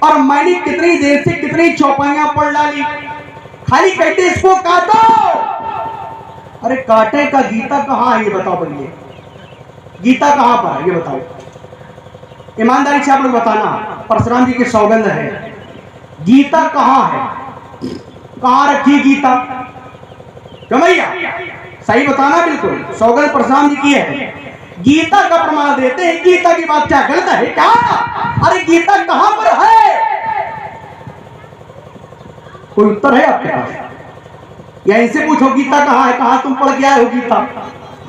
और मैंने कितनी देर से कितनी चौपाइयां पढ़ डाली, खाली कहते इसको काटो। अरे काटे का गीता कहाँ है ये बताओ भैया, गीता कहाँ पर है ये बताओ, ईमानदारी से आप लोग बताना। परशुराम जी की सौगंध है, गीता कहाँ है, कहाँ रखी गीता, क्यों भैया सही बताना, बिल्कुल सौगंध परशुराम जी की है। गीता का प्रमाण देते हैं, गीता की बात क्या गलत है क्या? अरे गीता कहां पर है, कोई उत्तर है आपके पास? या इनसे पूछो गीता कहां है, कहां तुम पढ़ के आए हो गीता?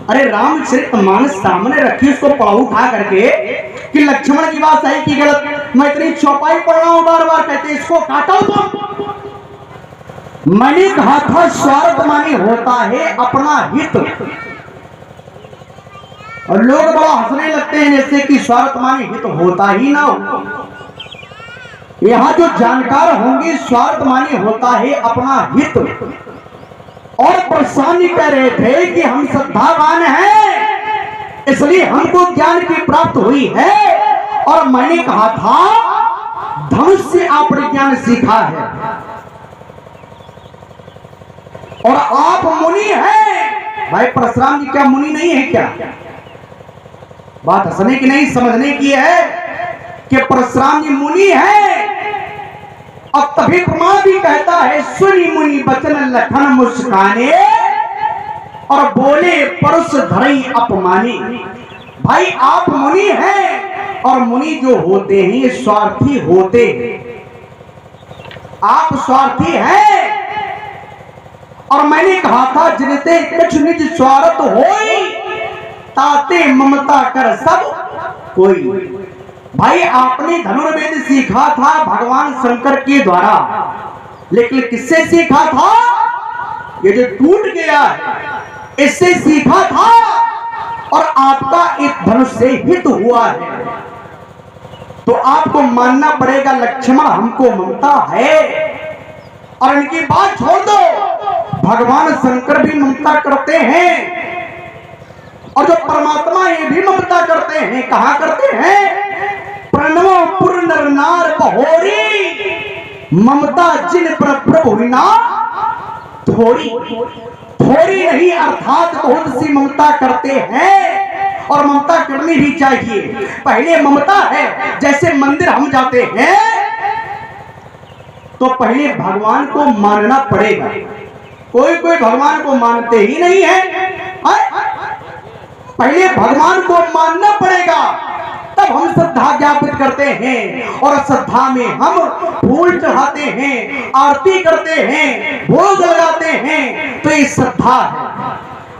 अरे रामचरितमानस सामने रखी, उसको पढ़ो उठा करके कि लक्ष्मण की बात सही की गलत। मैं इतनी चौपाई पढ़ रहा हूं, बार बार कहते इसको काटो तुम। मैंने कहा था स्वार्थ माने होता है अपना हित, और लोग बड़ा हंसने लगते हैं जैसे कि स्वार्थ माने हित होता ही ना हो। यहां जो जानकार होंगे स्वार्थ माने होता है अपना हित। और प्रशांत कह रहे थे कि हम श्रद्धावान हैं इसलिए हमको ज्ञान की प्राप्त हुई है, और मैंने कहा था धनुष से आपने ज्ञान सीखा है, और आप मुनि हैं। भाई परशुराम जी क्या मुनि नहीं है क्या? बात हंसने की नहीं समझने की है कि परशुराम जी मुनि है। और तभी प्रमाण भी कहता है सुनी मुनि बचन लखन मुस्काने, और बोले परुष धरई अपमानी। भाई आप मुनि हैं, और मुनि जो होते हैं स्वार्थी होते हैं, आप स्वार्थी हैं। और मैंने कहा था जिनते कुछ निज स्वार्थ होई, ताते ममता कर सब कोई। भाई आपने धनुर्वेद सीखा था भगवान शंकर के द्वारा, लेकिन किससे सीखा था? ये जो टूट गया है इससे सीखा था, और आपका एक धनुष से हित हुआ है। तो आपको मानना पड़ेगा लक्ष्मण हमको ममता है। और इनकी बात छोड़ दो, भगवान शंकर भी ममता करते हैं, और जो परमात्मा ये भी ममता करते हैं। कहा करते हैं? प्रणवो पुर नर नार बहोरी, ममता जिन पर प्रभु विना थोड़ी। थोड़ी नहीं अर्थात बहुत सी ममता करते हैं, और ममता करनी भी चाहिए। पहले ममता है, जैसे मंदिर हम जाते हैं तो पहले भगवान को मानना पड़ेगा। कोई कोई भगवान को मानते ही नहीं है, पहले भगवान को मानना पड़ेगा, तब हम श्रद्धा ज्ञापित करते हैं। और श्रद्धा में हम फूल चढ़ाते हैं, आरती करते हैं, भोग लगाते हैं, तो ये श्रद्धा है।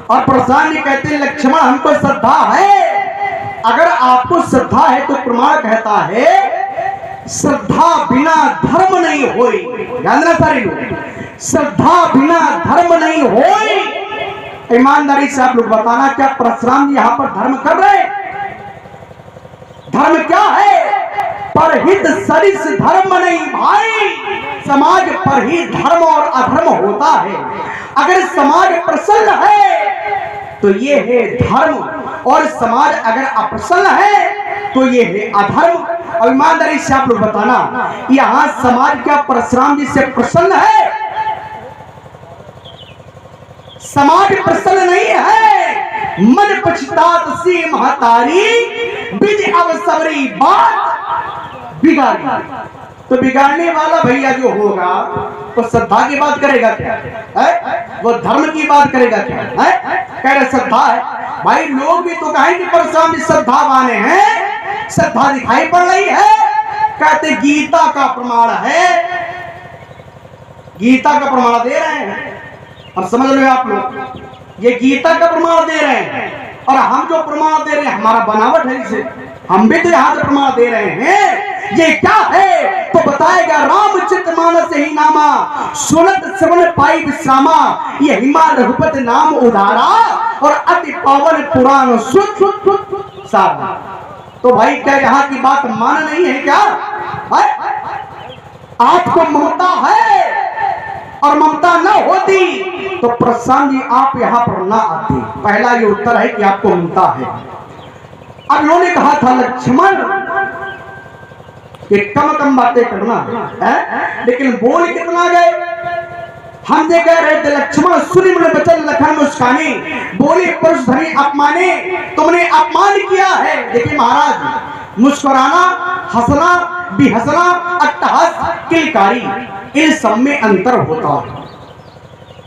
और प्रशांत जी कहते हैं लक्ष्मण हमको श्रद्धा है। अगर आपको श्रद्धा है तो प्रमाण कहता है श्रद्धा बिना धर्म नहीं होई। ध्यान देना सारे लोग, श्रद्धा बिना धर्म नहीं होई। ईमानदारी से आप लोग बताना क्या परशुराम जी यहाँ पर धर्म कर रहे हैं? धर्म क्या है? परहित सरिस धर्म नहीं भाई, समाज पर ही धर्म और अधर्म होता है। अगर समाज प्रसन्न है तो ये है धर्म, और समाज अगर अप्रसन्न है तो ये है अधर्म। और ईमानदारी से आप लोग बताना यहाँ समाज क्या परशुराम जी से प्रसन्न है? समाज प्रसन्न नहीं है। मन पछतात सी महतारी, बिज अवसवरी बात बिगाड़ी। तो बिगाड़ने वाला भैया जो होगा तो श्रद्धा की बात करेगा क्या है? वो धर्म की बात करेगा क्या है? कह रहे श्रद्धा है। भाई लोग भी तो कहेंगे परशुराम जी श्रद्धावान हैं, श्रद्धा दिखाई पड़ रही है। कहते गीता का प्रमाण है, गीता का प्रमाण दे रहे हैं। और समझ लो आप लोग, ये गीता का प्रमाण दे रहे हैं, और हम जो प्रमाण दे रहे हैं हमारा बनावट है इसे, हम भी तो यहाँ से प्रमाण दे रहे हैं। ये क्या है तो बताएगा रामचरितमानस ही नामा, सुनत श्रवण पाई विश्रामा। ये हिमाल रघुपत नाम उधारा, और अति पावन पुराण सुत सारा। तो भाई क्या यहाँ की बात मान नहीं है क्या? आपको ममता है, और ममता न होती तो प्रशांत जी आप यहाँ पर ना आते। पहला ये उत्तर है कि आपको ममता है। अब उन्होंने कहा था लक्ष्मण कि कम कम बातें करना है, लेकिन बोल कितना गए। हम जे कह रहे थे लक्ष्मण सुनि मन बचन लखन मुस्काने, बोले पुरुष धनी अपमाने, तुमने अपमान किया है। देखिए महाराज, मुस्कुराना, हंसना, बेहसना, अट्टहास, किलकारी, इन सब में अंतर होता है।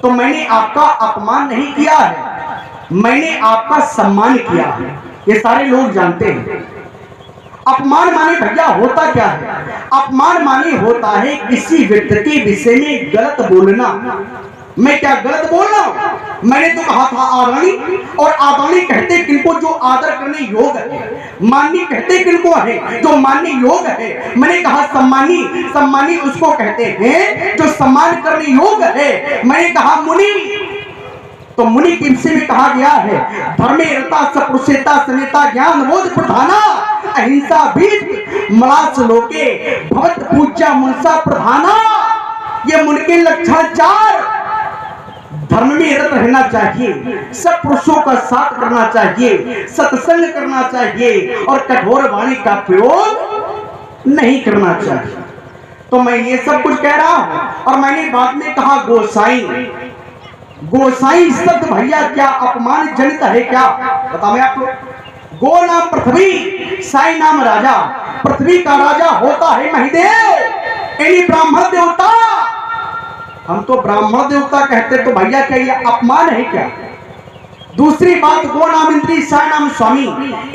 तो मैंने आपका अपमान नहीं किया है, मैंने आपका सम्मान किया है, ये सारे लोग जानते हैं। अपमान माने भैया होता क्या है? अपमान माने होता है किसी व्यक्ति के विषय में गलत बोलना। मैं क्या गलत बोल रहा हूं? मैंने तो कहा था आदरणी, और आदरणी कहते किनको जो आदर करने योग्य है, माननीय कहते किनको है जो मानने योग्य है। मैंने कहा सम्मानी, सम्मानी उसको कहते हैं जो सम्मान करने योग्य है। मैंने कहा मुनि, तो मुनि के विषय में कहा गया है धर्मे रता सपुरुषेता सनेता ज्ञान बोध प्रधाना अहिंसा भीत मलास लोके भवत पूज्या मुनसा प्रधाना। ये मुनि के लक्षण 4। धर्म में रत रहना चाहिए, सब पुरुषों का साथ करना चाहिए, सत्संग करना चाहिए, और कठोर वाणी का प्रयोग नहीं करना चाहिए। तो मैं ये सब कुछ कह रहा हूं, और मैंने बाद में कहा गोसाई। गोसाई शब्द भैया क्या अपमान जनित है क्या? बताओ मैं आप लोग। गो नाम पृथ्वी, साई नाम राजा। पृथ्वी का राजा होता है महिदेव, यानी ब्राह्मण देवता। हम तो ब्राह्मण देवता कहते, तो भैया क्या ये अपमान है क्या? दूसरी बात, गो नाम इंद्री, साई नाम स्वामी।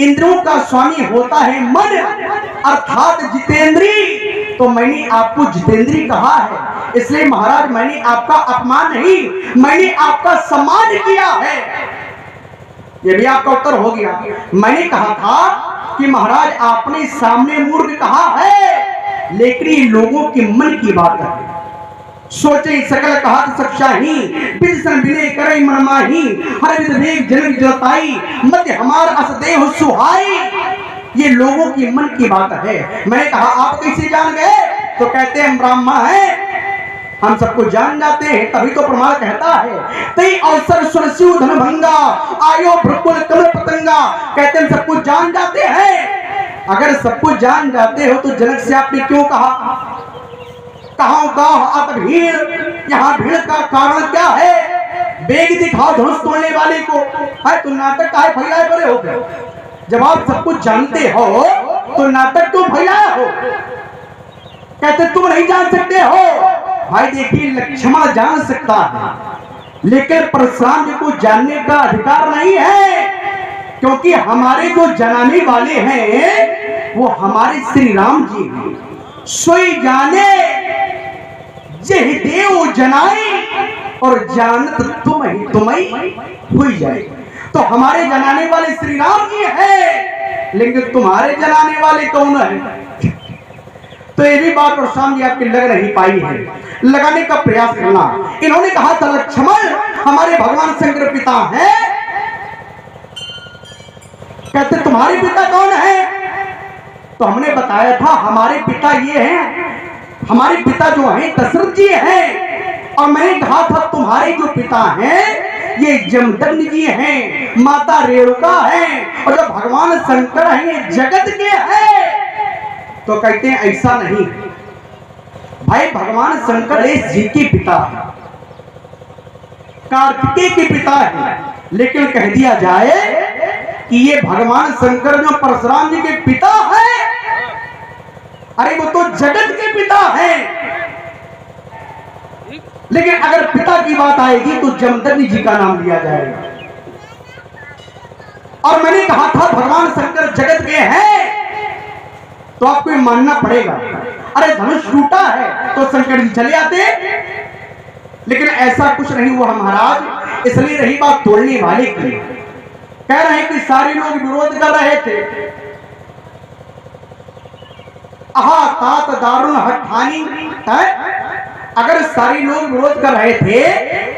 इंद्रियों का स्वामी होता है मन, अर्थात जितेंद्री। तो मैंने आपको जितेंद्री कहा है, इसलिए महाराज मैंने आपका अपमान नहीं, मैंने आपका सम्मान किया है। ये भी आपका उत्तर हो गया। मैंने कहा था कि महाराज आपने सामने मूर्ख कहा है, लेकिन ये लोगों के मन की बात है। सोचे सकल कहा सक्षाही, बिन विनय करे मनमाही, हर विध वेग जनक जताई, मध्य हमार असदेह सुहाई। ये लोगों की मन की बात है। मैंने कहा आप कैसे जान गए? तो कहते हैं हम ब्राह्मण हैं, हम सबको जान जाते हैं, तभी तो प्रमाण कहता है तई अवसर सुरसिव धन भंगा, आयो भ्रकुल कमल पतंगा। कहते हैं सबको जान जाते हैं। अगर सबको जान जाते हो तो जनक से आपने क्यों कहा कहां गाह आप भीड़, यहाँ भीड़ का कारण क्या है? बेग दिखाओ धनुष तोड़ने वाले को, है तो नाटक काहे फैलाए पड़े हो गए? जब आप सब कुछ जानते हो तो नाटक क्यों फैलाए हो? कहते तुम नहीं जान सकते हो। भाई देखिए, लक्ष्मण जान सकता है, लेकिन परशुराम जी को जानने का अधिकार नहीं है, क्योंकि हमारे जो जनाने वाले हैं वो हमारे श्री राम जी हैं। सोई जाने जय देव जनाए, और जानत तुम्हें हुई जाए। तो हमारे जनाने वाले श्री राम जी हैं, लेकिन तुम्हारे जनाने वाले कौन है? तो ये भी बात परशुराम जी आपकी लग नहीं पाई है, लगाने का प्रयास करना। इन्होंने कहा था लक्ष्मण हमारे भगवान शंकर पिता हैं। कहते तुम्हारे पिता कौन है? तो हमने बताया था हमारे पिता ये हैं, हमारे पिता जो हैं दशरथ जी हैं। और मैंने कहा था तुम्हारे जो पिता हैं ये जमदग्नि जी हैं, माता रेणुका हैं, और जो भगवान शंकर हैं ये जगत के हैं। तो कहते हैं ऐसा नहीं भाई, भगवान शंकर जी के पिता हैं, कार्तिकेय के पिता हैं, लेकिन कह दिया जाए कि ये भगवान शंकर जो परशुराम जी के पिता हैं, अरे वो तो जगत के पिता हैं। लेकिन अगर पिता की बात आएगी तो जमदग्नि जी का नाम लिया जाएगा। और मैंने कहा था भगवान शंकर जगत के हैं, तो आपको ये मानना पड़ेगा। अरे धनुष टूटा है तो शंकर जी चले आते, लेकिन ऐसा कुछ नहीं हुआ महाराज। इसलिए रही बात तोड़ने वाले की, कह रहे हैं कि सारे लोग विरोध कर रहे थे। आहा तात दारुण हठानी है। अगर सारे लोग विरोध कर रहे थे,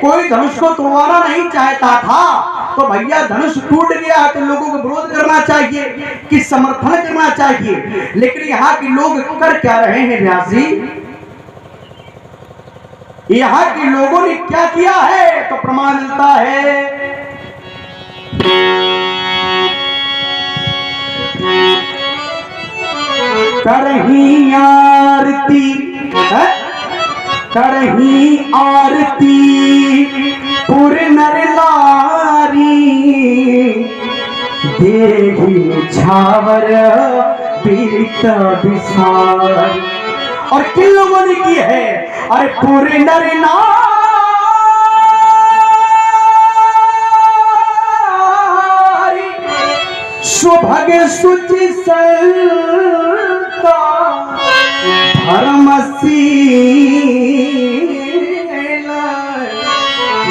कोई धनुष को तोड़वाना नहीं चाहता था, तो भैया धनुष टूट गया तो लोगों को विरोध करना चाहिए कि समर्थन करना चाहिए। लेकिन यहाँ के लोग कर क्या रहे हैं व्यास जी? यहाँ के लोगों ने क्या किया है? तो प्रमाण मिलता है करही आरती करही आरती पुर नर नारी देही छावर पीत विसार। और किन लोगों ने की है? अरे पुर नर नारी सुभग सुचि संता धर्मशील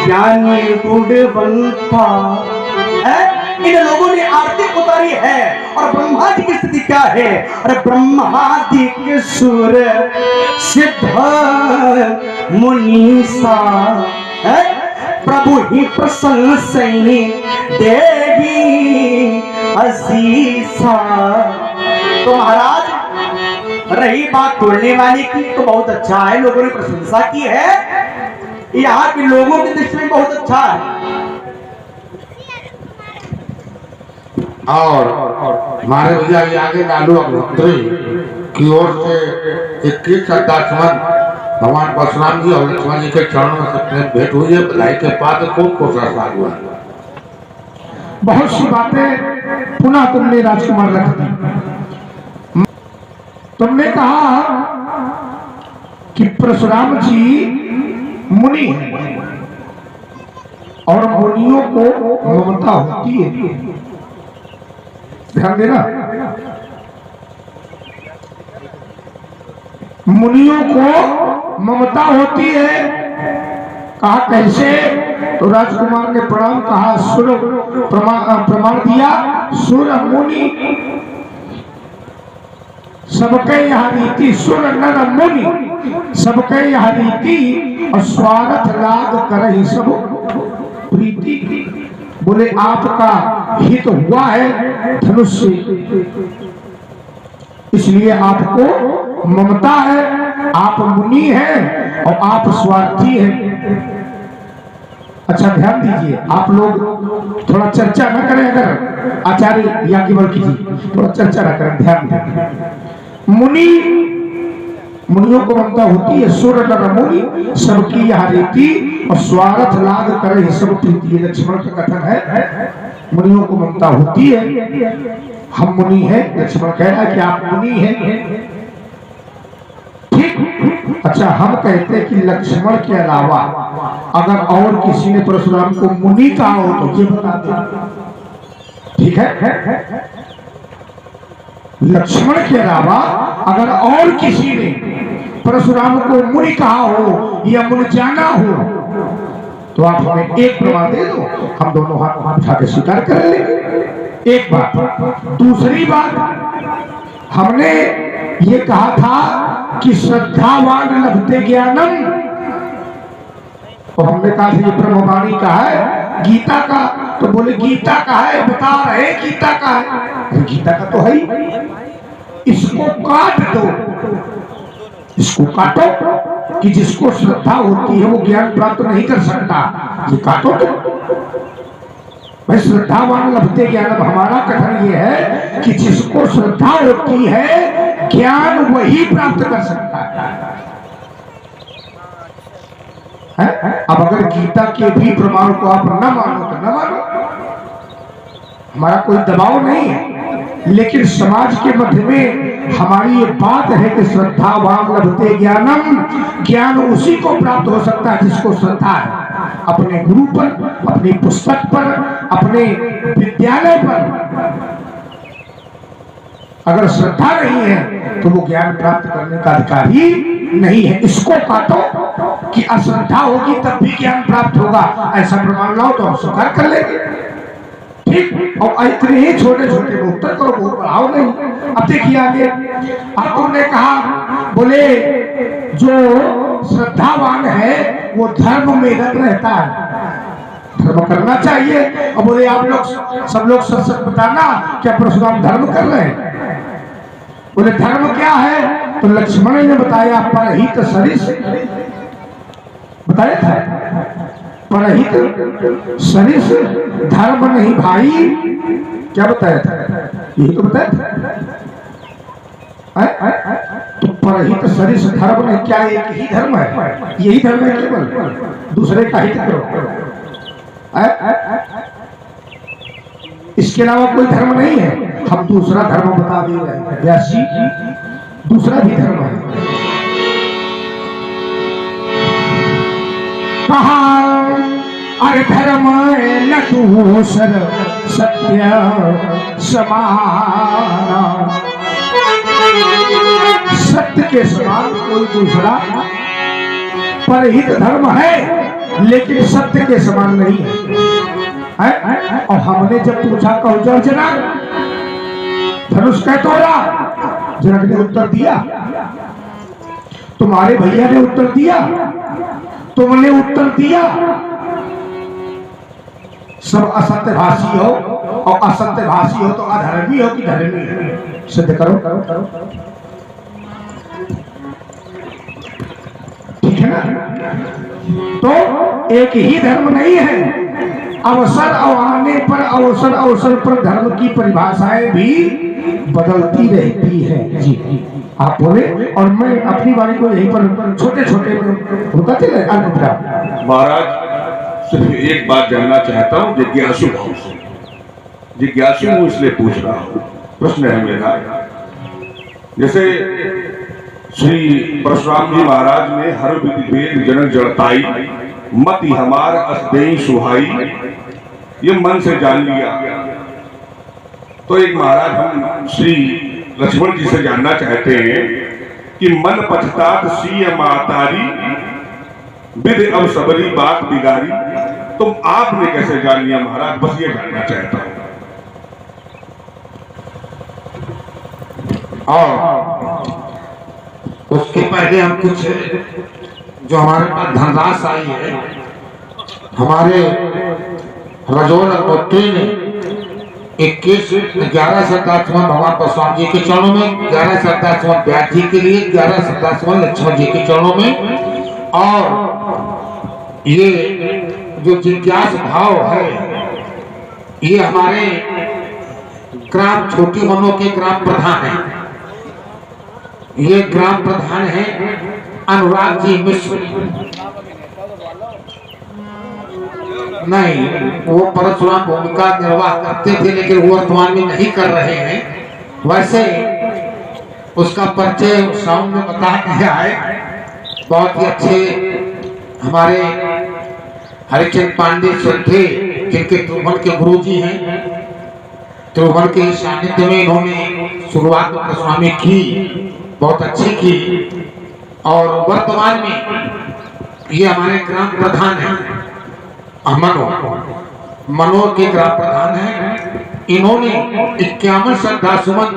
ज्ञानी गुणवंता। इन लोगों ने आरती उतारी है। और ब्रह्मा जी की स्थिति क्या है? अरे ब्रह्मादिक सुर सिद्ध मुनीसा प्रभु ही प्रसन्न सही देवी असीसा। तो महाराज रही बात तोड़ने वाले की तो बहुत अच्छा है, लोगों ने प्रशंसा की है, यहाँ के लोगों की दृष्टि में बहुत अच्छा है। और हमारे भैया ये आगे लालू अग्निहोत्री की ओर से 21 अध्यात्मन भगवान परशुराम जी और लक्ष्मण जी के चरणों में सबने भेंट हुई है। बधाई के बाद खूब कोसा हुआ है। बहुत सी बातें पुनः तुमने राजकुमार रख दी। तुमने कहा कि परशुराम जी मुनि हैं और मुनियों को ममता होती है। ध्यान देना, मुनियों को ममता होती है। कहा कैसे? तो राजकुमार ने प्रणाम कहा, सुर प्रमाण दिया, सुर मुनि सबके यहाँ रीति, सुर नर मुनि सबके यहाँ रीति, और स्वार्थ लाग कर ही सब प्रीति। बोले आपका हित हुआ है धनुष से, इसलिए आपको ममता है। आप मुनि हैं और आप स्वार्थी हैं। अच्छा ध्यान दीजिए, आप लोग थोड़ा चर्चा न करें। अगर आचार्य याज्ञवल्क्य जी थोड़ा चर्चा न करें, ध्यान दें। मुनियों को ममता होती है। सुर नर मुनि सबकी यह रीति, और स्वार्थ लाग करे सब प्रीति। लक्ष्मण का कथन है, मुनियों को ममता होती है। हम मुनि हैं। लक्ष्मण कह रहा है कि आप मुनि हैं। ठीक। अच्छा, हम कहते हैं कि लक्ष्मण के अलावा अगर और किसी ने परशुराम को मुनि कहा हो तो ये बता दे। ठीक है? लक्ष्मण के अलावा अगर और किसी ने परशुराम को मुनि कहा हो या मुनि जाना हो तो आप हमें एक प्रमाण दे दो, हम दोनों हाथ उठा के स्वीकार कर लेंगे। एक बात। दूसरी बात, हमने ये कहा था कि श्रद्धावान लभते ज्ञानम, तो हमने कहा था ये ब्रह्मवाणी का है, गीता का। तो बोले गीता का है, बता रहे गीता का है। गीता का तो है ही। इसको काट दो, इसको काटो कि जिसको श्रद्धा होती है वो ज्ञान प्राप्त नहीं कर सकता। ये काटो तो भाई, श्रद्धावान लभते ज्ञान। हमारा कथन ये है कि जिसको श्रद्धा होती है ज्ञान वही प्राप्त कर सकता है। अब अगर गीता के भी प्रमाण को आप न मानो तो न मानो, हमारा कोई दबाव नहीं है। लेकिन समाज के मध्य में हमारी ये बात है कि श्रद्धावान लभते ज्ञानम, ज्ञान उसी को प्राप्त हो सकता है जिसको श्रद्धा है। अपने गुरु पर, अपनी पुस्तक पर, अपने विद्यालय पर अगर श्रद्धा नहीं है तो वो ज्ञान प्राप्त करने का अधिकारी नहीं है। इसको काटो कि अश्रद्धा होगी तब भी ज्ञान प्राप्त होगा, ऐसा प्रमाण लाओ तो हम स्वीकार कर लेंगे। ठीक। और इतने ही छोटे छोटे उत्तर करो, बहुत बढ़ाओ नहीं। अब देखिए आगे। अब तुमने कहा, बोले जो श्रद्धावान है वो धर्म में रत रहता है, धर्म करना चाहिए। और बोले आप लोग सब लोग सच सच बताना, क्या परशुराम धर्म कर रहे हैं? बोले धर्म क्या है? तो लक्ष्मण ने बताया, परहित सरिस बताया था। परहित सरिस धर्म नहीं भाई, क्या बताया था? यही तो बताया था। तो परहित सरिस धर्म में क्या एक ही धर्म है? यही धर्म है केवल, दूसरे का हित करो। इसके अलावा कोई धर्म नहीं है। हम दूसरा धर्म बता दे रहे हैं व्यास जी, दूसरा भी धर्म है। कहा अरे धर्म न दूसर सत्य समाना, सत्य के समान कोई दूसरा परहित धर्म है लेकिन सत्य के समान नहीं है। और हमने जब पूछा कहो जब जनक धनुष कह तोड़ा, जनक ने उत्तर दिया, तुम्हारे भैया ने उत्तर दिया, तुमने उत्तर दिया, सब असत्य भाषी हो और असत्य भाषी हो तो अधर्मी हो कि धर्मी हो? सिद्ध करो करो करो ठीक है ना? तो एक ही धर्म नहीं है। अवसर आने पर अवसर अवसर पर धर्म की परिभाषाएं भी बदलती रहती है। जी आप बोले और मैं अपनी बारी को यहीं पर छोटे छोटे होता चले। महाराज सिर्फ एक बात जानना चाहता हूँ, जिज्ञासु भाव से, जिज्ञासु हूँ इसलिए पूछ रहा हूँ। प्रश्न है मेरा, जैसे श्री परशुराम जी महाराज ने हर विधि वेद जनक जड़ताई मति हमार असदेई सुहाई, ये मन से जान लिया। तो एक महाराज हम श्री लक्ष्मण जी से जानना चाहते हैं कि मन पछतात सी मातारी विधि अब सबरी बात बिगाड़ी, तुम आपने कैसे जान लिया महाराज? बस ये जानना चाहता हूं। और उसके पहले हम कुछ जो हमारे पास धनराश आई है, हमारे रजोल अग्निहोत्री ने 11 श्रद्धासुमन भगवान परशुराम जी के चरणों में, 11 श्रद्धासुमन व्यास जी के लिए, 11 श्रद्धासुमन लक्ष्मण जी के चरणों में। और ये जो जिज्ञास भाव है ये हमारे ग्राम छोटी मनों के ग्राम प्रधान है। ये ग्राम प्रधान है अनुराग जी मिश्र। नहीं, वो परशुराम भूमिका निर्वाह करते थे लेकिन वो वर्तमान में नहीं कर रहे हैं। वैसे उसका परिचय साउंड में बता दिया है। बहुत ही अच्छे हमारे हरिचंद पांडे सर थे जिनके त्रिभुवन के गुरु जी हैं। त्रिभुवन के सानिध्य में इन्होंने शुरुआत परशुराम में की, बहुत अच्छी की। और वर्तमान में ये हमारे ग्राम प्रधान हैं, मनो के ग्राम प्रधान हैं। इन्होंने 51 श्रद्धासुमन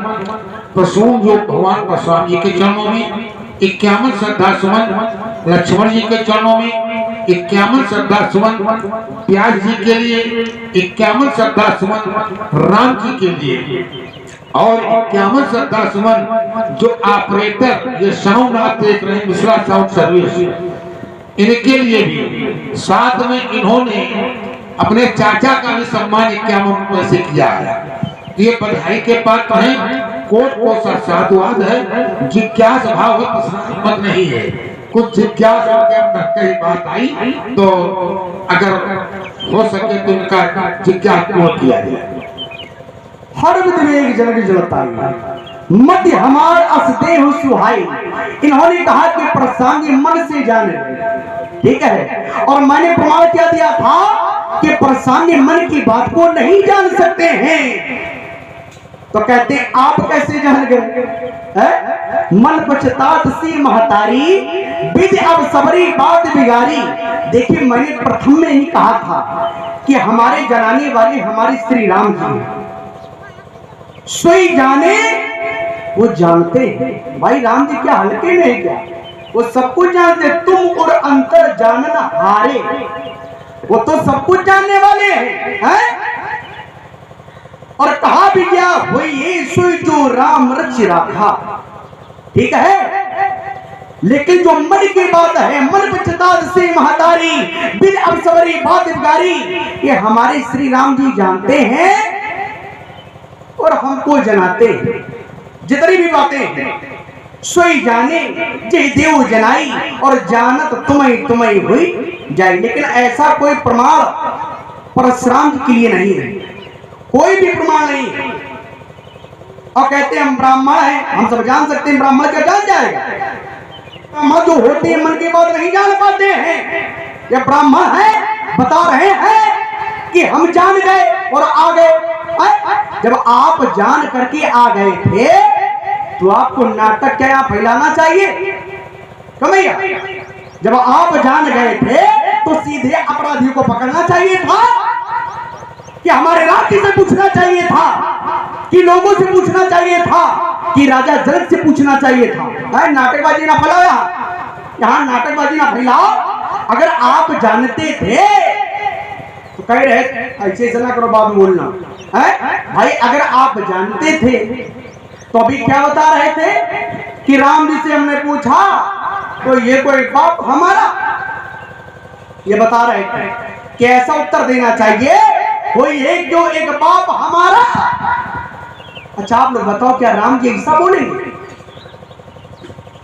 प्रसून जो भगवान परशुराम जी के चरणों में, 51 श्रद्धासुमन लक्ष्मण जी के चरणों में, 51 श्रद्धासुमन व्यास जी के लिए, 51 श्रद्धासुमन राम जी के लिए और 51 श्रद्धासुमन जो ऑपरेटर ये साउंड आप देख रहे हैं मिश्रा साउंड सर्विस, इनके लिए भी साथ में इन्होंने अपने चाचा का भी सम्मान 51 रुपए से किया है। ये बधाई के पात्र हैं। कोट को साधुवाद है, जिज्ञास भाव मत नहीं है। कुछ जिज्ञास कई बात आई तो अगर हो सके तो इनका जिज्ञास पूर्ण किया जाए। हर विधि जनक जड़ताई मध्य हमार असदेह सुहाई, इन्होंने कहा कि परशुराम जी मन से जाने, ठीक है। और मैंने प्रमाण क्या दिया था कि परशुराम जी मन की बात को नहीं जान सकते हैं। तो कहते आप कैसे जान गए? मन पछतात सी महतारी विधि अब सबरी बात बिगाड़ी। देखिए मैंने प्रथम में ही कहा था कि हमारे जनाने वाले हमारे श्री राम जी, सोई जाने वो जानते हैं। भाई राम जी क्या हल्के में है क्या? वो सब कुछ जानते। तुम और अंतर जानना हारे, वो तो सब कुछ जानने वाले हैं। और कहा भी क्या हुई ये सोई जो राम रच रखा, ठीक है। लेकिन जो मन की बात है, मन पछतात से महतारी बिन अब सबरी बात बिगाड़ी, ये हमारे श्री राम जी जानते हैं और हमको जनाते हैं। जितनी भी बातें हैं सोई जाने जे देव जनाई और जानत तुम्हें हुई जाए। लेकिन ऐसा कोई प्रमाण परशुराम के लिए नहीं है, कोई भी प्रमाण नहीं। और कहते हैं हम ब्राह्मण हैं, हम सब जान सकते हैं, ब्राह्मण क्या जान जाएगा? ब्राह्मण जो होते हैं मन की बात नहीं जान पाते हैं। ये ब्राह्मण है बता रहे हैं कि हम जान गए और आ गए। जब आप जान करके आ गए थे तो आपको नाटक क्या फैलाना चाहिए? कमैया, जब आप जान गए थे तो सीधे अपराधियों को पकड़ना चाहिए था कि हमारे राज्य से पूछना चाहिए था, कि लोगों से पूछना चाहिए था, कि राजा जनक से पूछना चाहिए था। नाटकबाजी ना फैलाओ, यहाँ नाटकबाजी ना फैलाओ। अगर आप जानते थे तो कह रहे ऐसे ना करो, बाबू बोलना है भाई। अगर आप जानते थे तो अभी क्या बता रहे थे कि राम जी से हमने पूछा तो ये कोई बाप हमारा, ये बता रहे थे कि ऐसा उत्तर देना चाहिए कोई एक जो एक बाप हमारा। अच्छा आप लोग बताओ, क्या राम जी ऐसा बोलेंगे?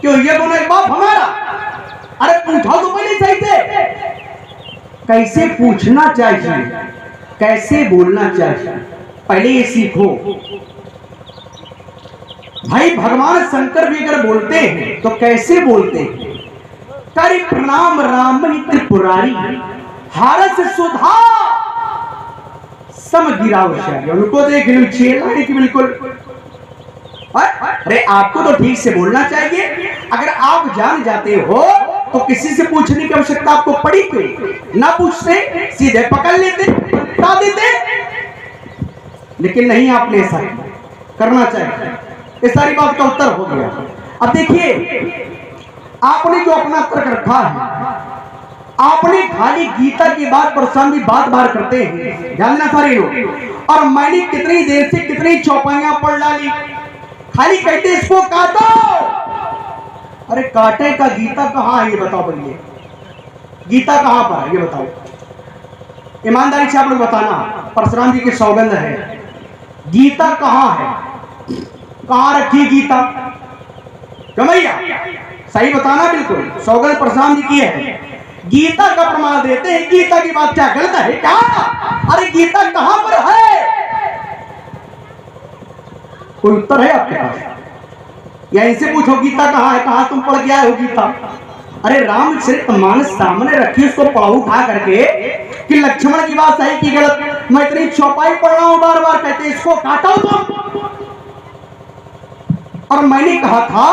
क्यों ये बोले एक बाप हमारा? अरे पूछा तो पहले सही से, कैसे पूछना चाहिए, कैसे बोलना चाहिए, पहले ये सीखो भाई। भगवान शंकर भी अगर बोलते हैं तो कैसे बोलते हैं? करि प्रणाम राम त्रिपुरारी, हारस सुधा सम गिरावशाली। उनको देख लो चेला है कि बिल्कुल। अरे आपको तो ठीक से बोलना चाहिए। अगर आप जान जाते हो तो किसी से पूछने की आवश्यकता आपको पड़ी क्यों? ना पूछते, सीधे पकड़ लेते, बता देते। लेकिन नहीं, आपने ऐसा करना चाहिए। इस सारी बात का उत्तर हो गया। अब देखिए, आपने जो अपना तर्क रखा है, आपने खाली गीता की बात पर स्वामी बात बार करते हैं, जानना सारे लोग। और मैंने कितनी देर से कितनी चौपाइयां पढ़ डाली, खाली कहते इसको काटो। अरे काटे का गीता कहाँ है ये बताओ? बोलिए गीता कहाँ पर है ये बताओ? ईमानदारी से आप लोग बताना, परशुराम जी की सौगंध है। गीता कहाँ है? कहाँ रखी गीता? कमैया सही बताना, बिल्कुल सौगंध परशुराम जी की है। गीता का प्रमाण देते हैं, गीता की बात क्या गलत है क्या? अरे गीता कहां पर है? कोई उत्तर है आपके पास? या इनसे पूछो गीता कहां है, कहां तुम पढ़ के आए हो गीता? अरे रामचरितमानस सामने रखी, उसको पढ़ो उठा करके कि लक्ष्मण की बात सही की गलत। मैं इतनी चौपाई पढ़ रहा हूं, बार बार कहते इसको काटो तुम। और मैंने कहा था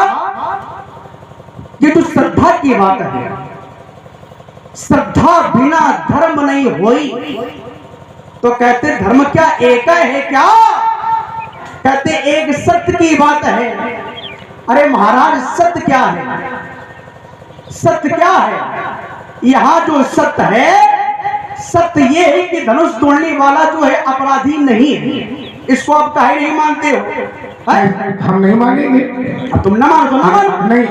कि तो श्रद्धा की बात है, श्रद्धा बिना धर्म नहीं होई। तो कहते धर्म क्या एक है क्या? कहते एक सत्य की बात है। अरे महाराज सत्य क्या है? सत्य क्या है? यहां जो सत्य है, सत्य ये है कि धनुष तोड़ने वाला जो है अपराधी नहीं है। इसको आप काहे नहीं मानते हो? हम नहीं मानेंगे। अब तुम ना मानो तो ना मानो। नहीं,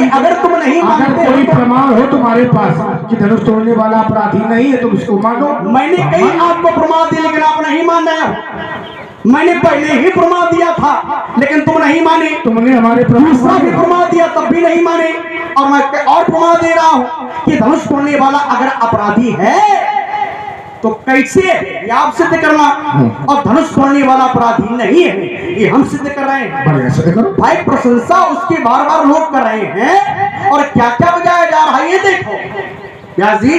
अगर तुम नहीं मानते, कोई प्रमाण हो तुम्हारे पास कि धनुष तोड़ने वाला अपराधी नहीं है, तुम इसको मानो। मैंने कई आपको प्रमाण दिए लेकिन आप नहीं मान रहे हो। मैंने पहले ही प्रमाण दिया था लेकिन तुम नहीं माने। तुमने हमारे दूसरा भी प्रमाण दिया तब भी नहीं माने। और मैं और प्रमाण दे रहा हूं कि धनुष तोड़ने वाला अगर अपराधी है तो कैसे ये आप सिद्ध करना, और धनुष तोड़ने वाला अपराधी नहीं है ये हम सिद्ध कर रहे हैं। बढ़िया सिद्ध करो भाई। प्रशंसा उसकी बार बार लोग कर रहे हैं और क्या क्या बजाया जा रहा है ये देखो। व्यास जी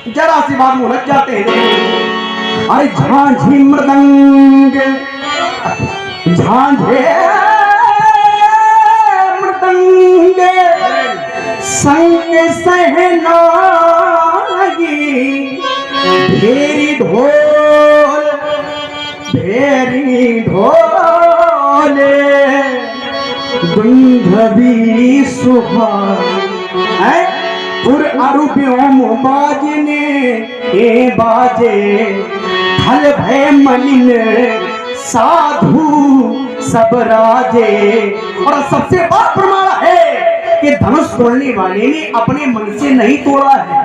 जरा सी बात में उलझ जाते हैं। अरे झांझी मृदंग, झांझे मृदंग संग सहनागी, भेरी ढोल भेरी ढोले, दुंधवी सुहाए, पुर अरुप्योम बाजने ए बाजे, हल भय मलिन साधु सब राजे। और सबसे बड़ा प्रमाण है कि धनुष तोड़ने वाले ने अपने मन से नहीं तोड़ा है,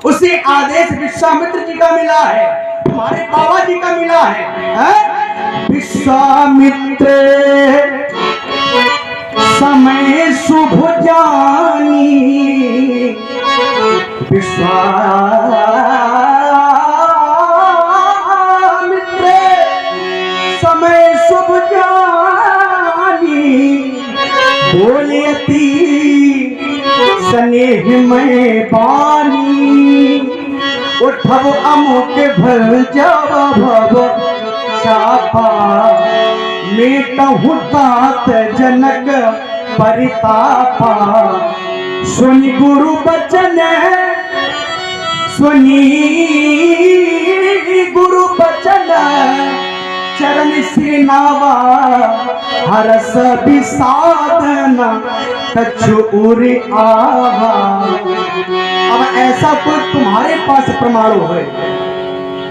उसे आदेश विश्वामित्र जी का मिला है, हमारे बाबा जी का मिला है। विश्वामित्र समय शुभ जानी विश्वामित्र समय शुभ जानी बोलियती स्नेह में बानी उठब अमुक भर जब भव चापा मेटहु तात जनक परितापा सुनि गुरु बचन सुनि गुरु बचन चरण श्री नावा हरस विषादन कछु उरि आवा। अब ऐसा कोई तुम्हारे पास प्रमाण है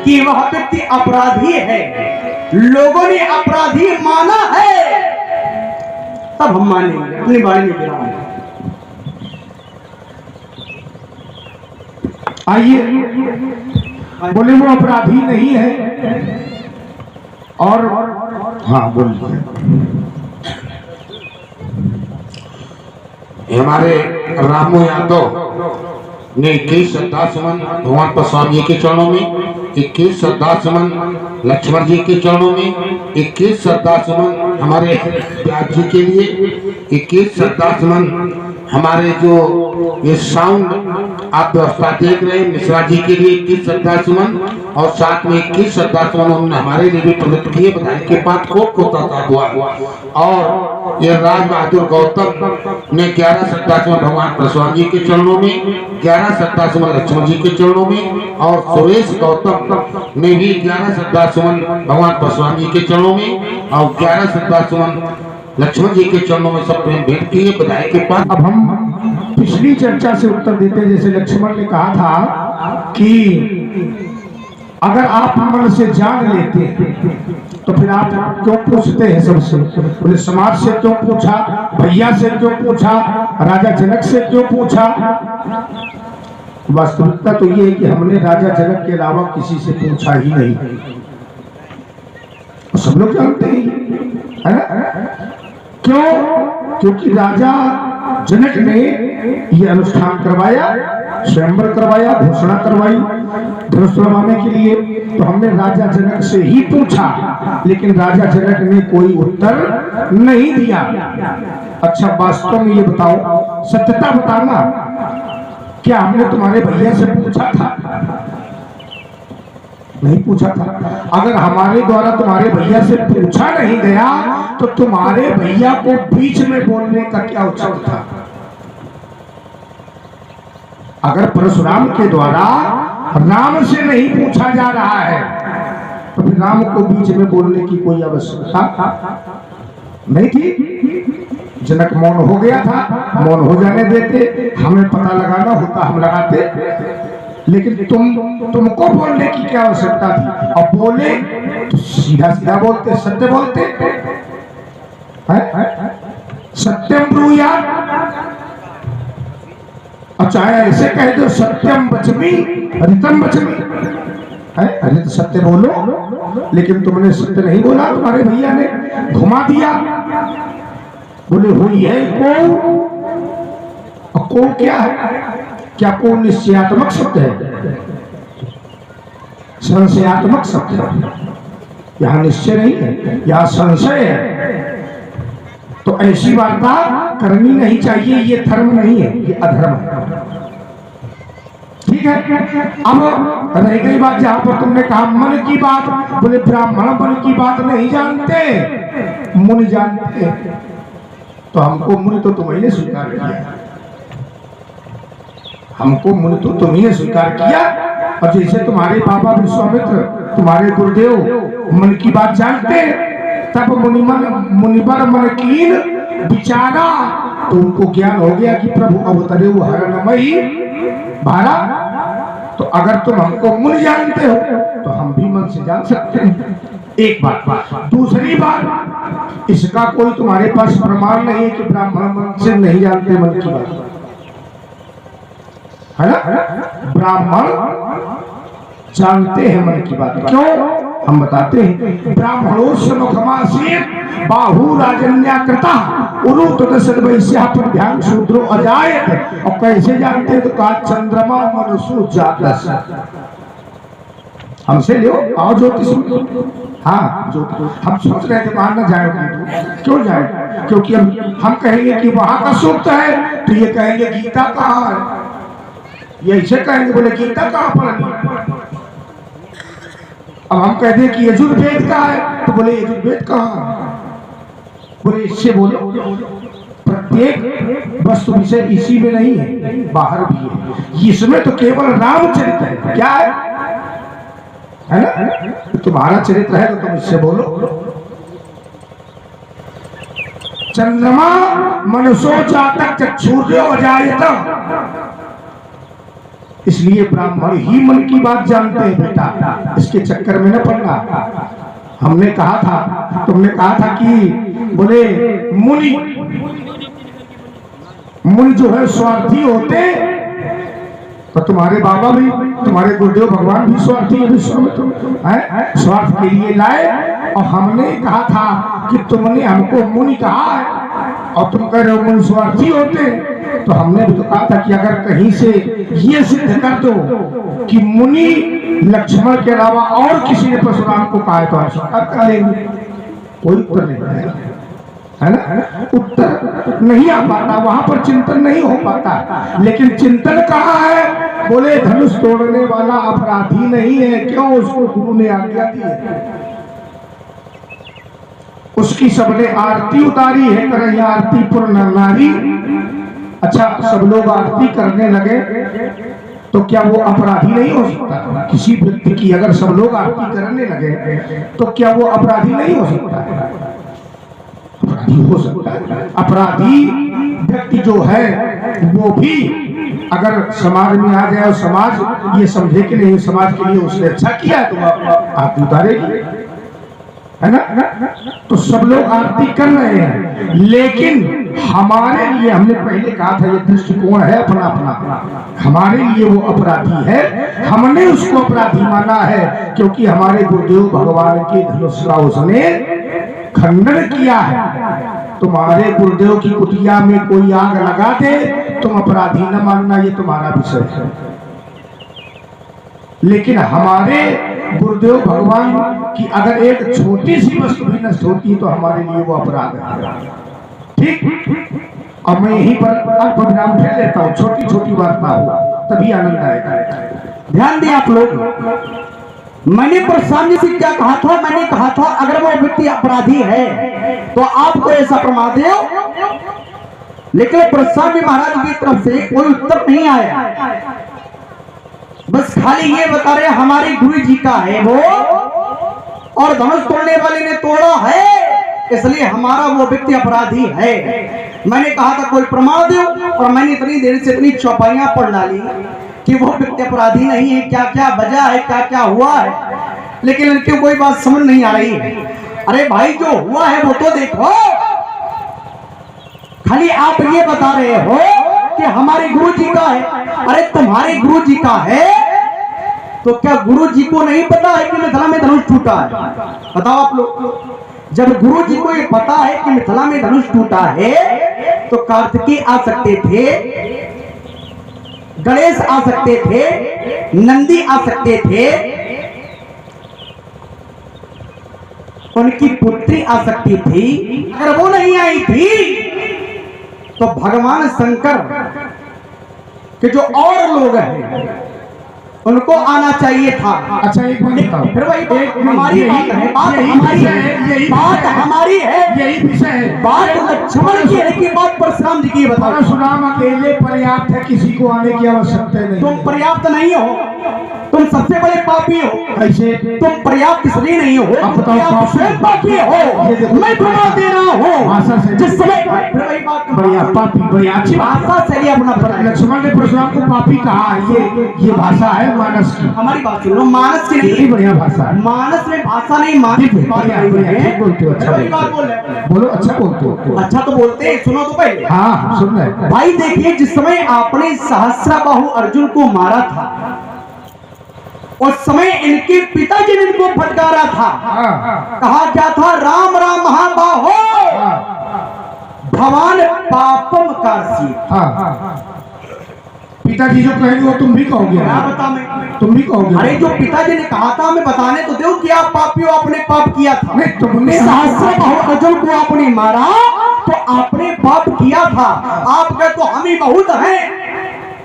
कि वह व्यक्ति अपराधी है, लोगों ने अपराधी माना है, तब हम मानेंगे, अपनी बारे में गिराएंगे। आइए, बोले वो अपराधी नहीं है और हाँ बोलिए। हमारे रामू यादव ने 21 श्रद्धा सुमन भगवान परशुराम जी के चरणों में, 21 श्रद्धा सुमन लक्ष्मण जी के चरणों में, 21 श्रद्धा सुमन हमारे व्यास जी के लिए, 21 श्रद्धा सुमन हमारे जो ये साउंड आप व्यवस्था देख रहे हैं मिश्रा जी के लिए 21 श्रद्धा सुमन, और साथ में 21 श्रद्धा सुमन उन्होंने हमारे लिए भी प्रदत्त किए। बधाई के बाद खूब हुआ। और ये राज बहादुर गौतम ने 11 श्रद्धा सुमन भगवान परशुराम जी के चरणों में, 11 श्रद्धा सुमन लक्ष्मण जी के चरणों में, और सुरेश गौतम ने भी 11 श्रद्धा सुमन भगवान परशुराम जी के चरणों में और 11 श्रद्धा सुमन लक्ष्मण जी के चरणों में सब प्रेम भेंट किए। बधाई के बाद अब हम पिछली चर्चा से उत्तर देते हैं। जैसे लक्ष्मण ने कहा था कि अगर आप मन से जान लेते तो फिर आप क्यों पूछते हैं सबसे? बोले समाज से क्यों पूछा, भैया से क्यों पूछा, राजा जनक से क्यों पूछा? वास्तविकता तो ये है कि हमने राजा जनक के अलावा किसी से पूछा ही नहीं, सब लोग जानते हैं, है ना? क्यों? क्योंकि राजा जनक ने ये अनुष्ठान करवाया, स्वयंवर करवाया, घोषणा करवाई धनुष लगाने के लिए, तो हमने राजा जनक से ही पूछा, लेकिन राजा जनक ने कोई उत्तर नहीं दिया। अच्छा, वास्तव में ये बताओ, सत्यता बताना, क्या हमने तुम्हारे भैया से पूछा था? नहीं पूछा था। अगर हमारे द्वारा तुम्हारे भैया से पूछा नहीं गया तो तुम्हारे भैया को बीच में बोलने का क्या उचित था? अगर परशुराम के द्वारा राम से नहीं पूछा जा रहा है तो फिर राम को बीच में बोलने की कोई आवश्यकता नहीं थी। जनक मौन हो गया था, मौन हो जाने देते, हमें पता लगाना होता हम लगाते, लेकिन तुमको बोलने की क्या आवश्यकता थी? अब बोले तो सीधा सीधा बोलते, सत्य बोलते, सत्यम ब्रूयात। अब चाहे ऐसे कह दो सत्यम वचमी हरितम वचमी, अरे तो सत्य बोलो, लेकिन तुमने सत्य नहीं बोला, तुम्हारे भैया ने घुमा दिया। बोले हुई है को क्या है? क्या को निश्चयात्मक शब्द है? संशयात्मक शब्द है। यहाँ निश्चय नहीं है, यहाँ संशय है। तो ऐसी वार्ता करनी नहीं चाहिए, ये धर्म नहीं है, ये अधर्म है। ठीक है। अब रह गई बात जहां पर तुमने कहा मन की बात, बोले ब्राह्मण मन की बात नहीं जानते, मुनि जानते। तो हमको मुनि तो तुम्ही ने स्वीकार किया, हमको मुनि तो तुम्ही ने स्वीकार किया। और जैसे तुम्हारे बाबा विश्वामित्र, तुम्हारे गुरुदेव मन की बात जानते, तब मुनिवर मन कीन विचारा, तो उनको ज्ञान हो गया कि प्रभु अवतरे हरणमयी भारा। तो अगर तुम हमको मुनि जानते हो तो हम भी मन से जान सकते हैं। एक बात। दूसरी बात, इसका कोई तुम्हारे पास प्रमाण नहीं है कि ब्राह्मण मन से नहीं जानते मन की बात, है ना? ब्राह्मण जानते हैं मन की बात। क्यों? हम बताते हैं। ब्राह्मणों मुखमासीत बाहु राजन्या कृता उरु तदसल वैश्या पर ध्यान शूद्रो अजायत। और कैसे जानते हैं तो कहा चंद्रमा मनसु जातस। हमसे लियो आओ ज्योतिष में। हाँ ज्योतिष हम सोच रहे थे वहां न जाए, क्यों जाए? क्योंकि हम कहेंगे कि वहां का सूक्त है तो ये कहेंगे गीता कहाँ है, ये ऐसे कहेंगे बोले गीता कहाँ पर। अब हम कहते हैं कि यजुर्वेद का है तो बोले यजुर्वेद कहाँ है। बोले इससे बोलो प्रत्येक वस्तु विषय इसी में नहीं है, बाहर भी है। इसमें तो केवल रामचरित है। क्या है ना? तुम्हारा चरित्र है तो तुम इससे बोलो। चंद्रमा मनुष्यो जातक चक्षुर्यो अजायत। इसलिए ब्राह्मण ही मन की बात जानते हैं बेटा, इसके चक्कर में न पड़ना। हमने कहा था, तुमने कहा था कि बोले मुनि जो है स्वार्थी होते, तो तुम्हारे बाबा भी, तुम्हारे गुरुदेव भगवान भी स्वार्थी है विश्व में, तुम स्वार्थ के लिए लाए। और हमने कहा था कि तुमने हमको मुनि कहा है और तुम कह रहे हो मुनि स्वार्थी होते। तो हमने भी तो कहा था कि अगर कहीं से ये सिद्ध कर दो कि मुनि लक्ष्मण के अलावा और किसी ने परशुराम को कहा है तो हम स्वीकार कर लेंगे। कोई उत्तर नहीं है ना? उत्तर नहीं आ पाता, वहां पर चिंतन नहीं हो पाता। लेकिन चिंतन कहाँ है? बोले धनुष तोड़ने वाला अपराधी नहीं है। क्यों? उसको गुरु ने आज्ञा दी है, उसकी सबने आरती उतारी है। करें आरती पूर्ण नारी। अच्छा, सब लोग आरती करने लगे तो क्या वो अपराधी नहीं हो सकता? किसी व्यक्ति की अगर सब लोग आरती करने लगे तो क्या वो अपराधी नहीं हो सकता? अपराधी हो सकता है। अपराधी व्यक्ति जो है वो भी अगर समाज में आ जाए और समाज ये समझे कि नहीं समाज के लिए उसने अच्छा किया है तो आरती उतारेगी, है ना? तो सब लोग आरती कर रहे हैं, लेकिन हमारे लिए, हमने पहले कहा था ये दृष्टिकोण है अपना अपना। हमारे लिए वो अपराधी है, हमने उसको अपराधी माना है क्योंकि हमारे गुरुदेव भगवान के धनुष का उसने खंडन किया है। तुम्हारे गुरुदेव की कुटिया में कोई आग लगा दे, तुम अपराधी न मानना, ये तुम्हारा विषय है। लेकिन हमारे गुरुदेव भगवान की अगर एक छोटी सी वस्तु भी नष्ट होती है तो हमारे लिए वो अपराध है। ठीक? अब मैं यहीं पर अल्प विराम फेर लेता हूँ, छोटी छोटी वार्ता हो तभी आनंद आएगा। ध्यान दें आप लोग, मैंने परशुराम जी से क्या कहा था? मैंने कहा था अगर वो व्यक्ति अपराधी है तो आपको ऐसा प्रमाद दो। लेकिन परशुराम जी महाराज की तरफ से कोई उत्तर नहीं आया, बस खाली ये बता रहे हमारे गुरु जी का है वो, और धनुष तोड़ने वाले ने तोड़ा है इसलिए हमारा वो व्यक्ति अपराधी है। मैंने कहा था कोई प्रमाण दो, और मैंने इतनी देर से इतनी चौपाइयां पढ़ डाली कि वो व्यक्ति अपराधी नहीं है, क्या क्या वजह है, क्या क्या हुआ है, लेकिन इनकी कोई बात समझ नहीं आ रही है। अरे भाई जो हुआ है वो तो देखो, खाली आप ये बता रहे हो कि हमारे गुरु जी का है। अरे तुम्हारे गुरु जी का है तो क्या गुरु जी को नहीं पता है कि मिथिला में धनुष टूटा है? बताओ आप लोग। जब गुरु जी को ये पता है कि मिथिला में धनुष टूटा है तो कार्तिकेय आ सकते थे, गणेश आ सकते थे, नंदी आ सकते थे, उनकी पुत्री आ सकती थी। अगर वो नहीं आई थी तो भगवान शंकर के जो और लोग हैं उनको आना चाहिए था। अच्छा एक बात बताओ, फिर वही हमारी बात है, बात हमारी है, बात हमारी है, यही विषय है। बात लक्ष्मण की है कि बात परशुराम जी की बताओ। परशुराम अकेले पर्याप्त है, किसी को आने की आवश्यकता नहीं। तुम पर्याप्त नहीं हो, तुम सबसे बड़े पापी हो। ऐसे तुम पर्याप्त इसलिए नहीं हो, अब बताओ, आप स्वयं पापी हो। मैं प्रमाण दे रहा हूँ भाषा से जिस समय वही बात बढ़िया पापी, बढ़िया अच्छी भाषा से अपना लक्ष्मण ने परशुराम को पापी कहा, ये भाषा है मानस की। हमारी बात सुनो, मानस की नहीं, बढ़िया भाषा है। मानस में भाषा नहीं, मानस में बात है। बोलते हो, अच्छा बोल बोलो, अच्छा बोलते हो। अच्छा तो बोलते हैं, सुनो तो पहले। हाँ सुन रहे भाई। देखिए जिस समय आपने सहस्राबाहु अर्जुन को मारा था उस समय इनके पिताजी ने इनको फटकारा था। कहा क्या था? राम राम महाबाहो। भवान पापम कारसी। हाँ पिताजी जो कहेंगे वो तुम भी कहोगे, क्या बता मैं? तुम भी कहोगे। अरे जो पिताजी ने कहा था मैं बताने तो दो कि आप पापियों आपने पाप किया था। नहीं तुमने सहस्र बहुअजल को आपने मारा तो आपने पाप किया था। आप कहे तो हम ही बहुत हैं।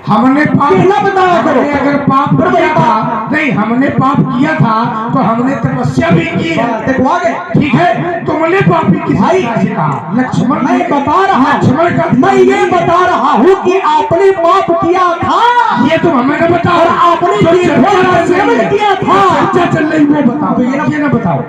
हमने पाप कहना बताया करो। हमने अगर पाप किया था, नहीं हमने पाप किया था तो हमने तपस्या भी की है। देखो आगे ठीक है, तुमने पापी किस भाई से कहा? लक्ष्मण मैं बता रहा लक्ष्मण का मैं ये बता रहा हूँ कि आपने पाप किया था। ये तुम हमें न बताओ। और आपने जो ये चर्चा सेवन किया था। चर्चा चल रही वो बताओ, तो ये ये ना बताओ।